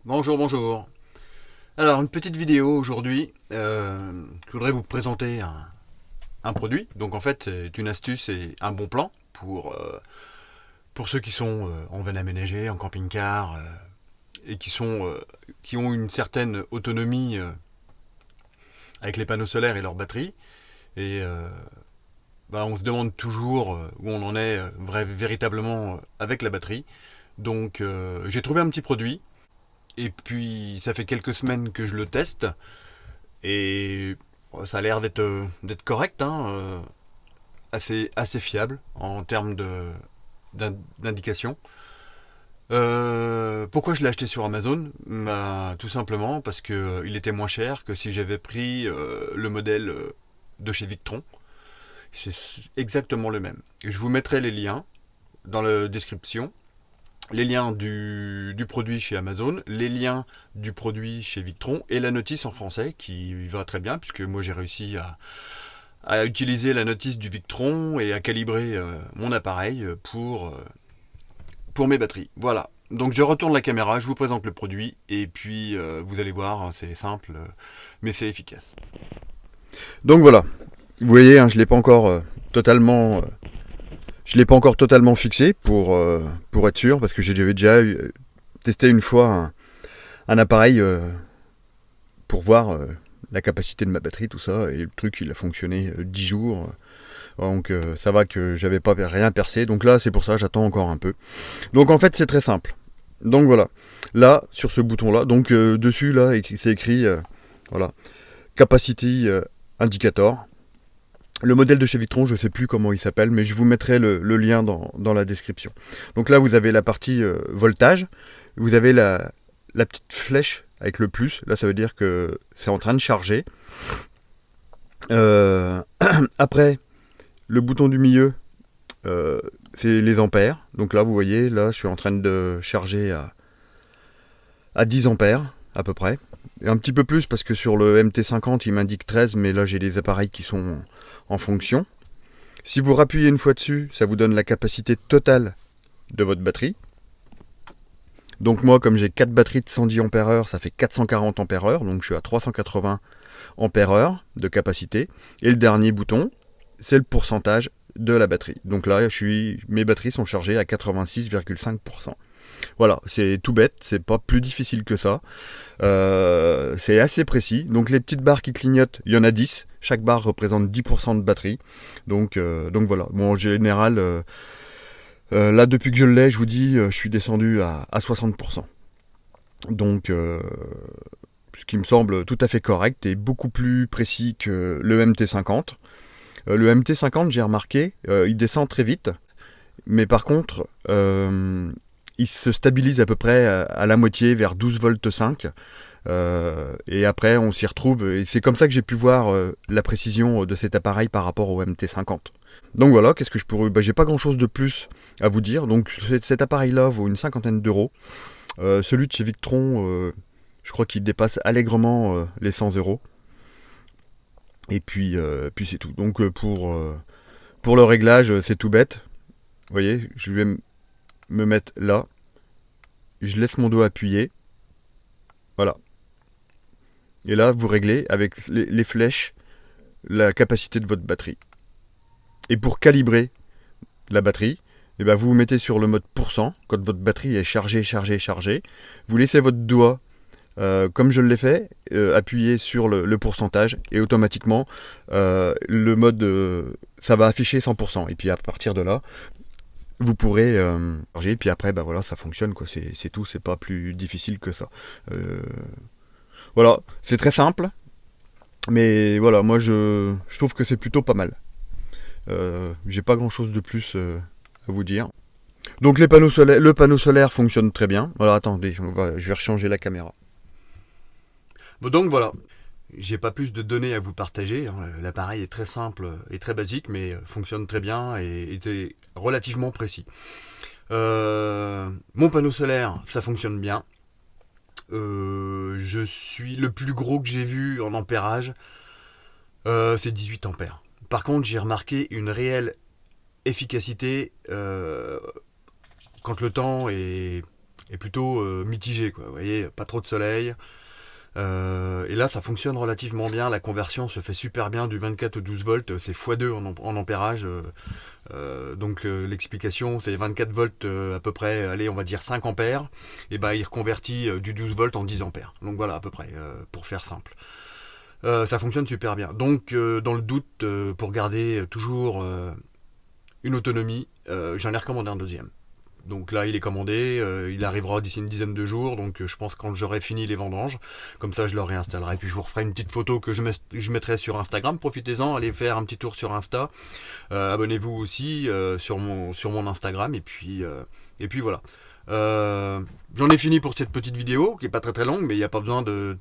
Bonjour, bonjour. Alors, une petite vidéo aujourd'hui. Je voudrais vous présenter un produit. Donc, en fait, c'est une astuce et un bon plan pour ceux qui sont en van aménagé, en camping-car et qui ont une certaine autonomie avec les panneaux solaires et leurs batteries. Et on se demande toujours où on en est véritablement avec la batterie. Donc, j'ai trouvé un petit produit. Et puis, ça fait quelques semaines que je le teste. Et ça a l'air d'être correct, hein, assez fiable en termes d'indication. Pourquoi je l'ai acheté sur Amazon? Tout simplement parce que il était moins cher que si j'avais pris le modèle de chez Victron. C'est exactement le même. Je vous mettrai les liens dans la description. Les liens du produit chez Amazon, les liens du produit chez Victron et la notice en français qui va très bien puisque moi j'ai réussi à utiliser la notice du Victron et à calibrer mon appareil pour mes batteries. Voilà. Donc je retourne la caméra, je vous présente le produit et puis vous allez voir, c'est simple mais c'est efficace. Donc voilà, vous voyez, hein, je l'ai pas encore totalement fixé pour être sûr parce que j'avais déjà testé une fois un appareil pour voir la capacité de ma batterie, tout ça, et le truc il a fonctionné 10 jours. Donc ça va que j'avais pas rien percé. Donc là c'est pour ça j'attends encore un peu. Donc en fait c'est très simple. Donc voilà. Là sur ce bouton là, donc dessus là c'est écrit voilà, Capacity Indicator. Le modèle de chez Victron, je ne sais plus comment il s'appelle, mais je vous mettrai le lien dans la description. Donc là, vous avez la partie voltage, vous avez la petite flèche avec le plus, là ça veut dire que c'est en train de charger. Après, le bouton du milieu, c'est les ampères. Donc là, vous voyez, là je suis en train de charger à 10 ampères à peu près. Et un petit peu plus parce que sur le MT50 il m'indique 13, mais là j'ai des appareils qui sont en fonction. Si vous rappuyez une fois dessus, ça vous donne la capacité totale de votre batterie. Donc moi, comme j'ai 4 batteries de 110 Ah, ça fait 440 Ah, donc je suis à 380 Ah de capacité. Et le dernier bouton, c'est le pourcentage de la batterie. Donc là, mes batteries sont chargées à 86,5%. Voilà, c'est tout bête, c'est pas plus difficile que ça. C'est assez précis. Donc les petites barres qui clignotent, il y en a 10. Chaque barre représente 10% de batterie. Donc voilà. Bon, en général, là depuis que je l'ai, je vous dis, je suis descendu à 60%. Donc ce qui me semble tout à fait correct et beaucoup plus précis que le MT50. Le MT50, j'ai remarqué, il descend très vite. Mais par contre, il se stabilise à peu près à la moitié, vers 12 volts 5. Et après, on s'y retrouve. Et c'est comme ça que j'ai pu voir la précision de cet appareil par rapport au MT50. Donc voilà, qu'est-ce que je pourrais... j'ai pas grand-chose de plus à vous dire. Donc cet appareil-là vaut une cinquantaine d'euros. Celui de chez Victron, je crois qu'il dépasse allègrement les 100 euros. Et puis c'est tout. Donc pour le réglage, c'est tout bête. Vous voyez, je vais me mettre là, je laisse mon doigt appuyé, voilà. Et là, vous réglez avec les flèches la capacité de votre batterie. Et pour calibrer la batterie, vous vous mettez sur le mode pourcent, quand votre batterie est chargée, vous laissez votre doigt, comme je l'ai fait, appuyer sur le pourcentage, et automatiquement, le mode, ça va afficher 100%. Et puis à partir de là, vous pourrez charger, puis après voilà, ça fonctionne quoi, c'est tout, c'est pas plus difficile que ça. Voilà, c'est très simple, mais voilà, moi je trouve que c'est plutôt pas mal. J'ai pas grand chose de plus à vous dire. Donc le panneau solaire fonctionne très bien. Voilà, attendez, je vais rechanger la caméra. Bon, donc voilà, j'ai pas plus de données à vous partager. L'appareil est très simple et très basique, mais fonctionne très bien et était relativement précis. Mon panneau solaire, ça fonctionne bien. Je suis le plus gros que j'ai vu en ampérage, c'est 18 ampères. Par contre, j'ai remarqué une réelle efficacité quand le temps est est plutôt mitigé, quoi. Vous voyez, pas trop de soleil. Et là, ça fonctionne relativement bien. La conversion se fait super bien du 24 au 12 volts. C'est x2 en ampérage. Donc l'explication, c'est 24 volts à peu près, allez, on va dire 5 ampères. Et ben, il reconvertit du 12 volts en 10 ampères. Donc voilà, à peu près, pour faire simple. Ça fonctionne super bien. Donc, dans le doute, pour garder toujours une autonomie, j'en ai recommandé un deuxième. Donc là, il est commandé, il arrivera d'ici une dizaine de jours, donc je pense quand j'aurai fini les vendanges, comme ça je le réinstallerai, et puis je vous referai une petite photo que je mettrai sur Instagram, profitez-en, allez faire un petit tour sur Insta, abonnez-vous aussi sur mon Instagram, et puis voilà. J'en ai fini pour cette petite vidéo, qui est pas très très longue, mais il n'y a pas besoin de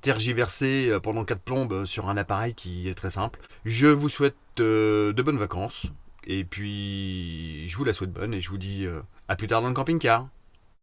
tergiverser pendant 4 plombes sur un appareil qui est très simple. Je vous souhaite de bonnes vacances. Et puis, je vous la souhaite bonne et je vous dis à plus tard dans le camping-car.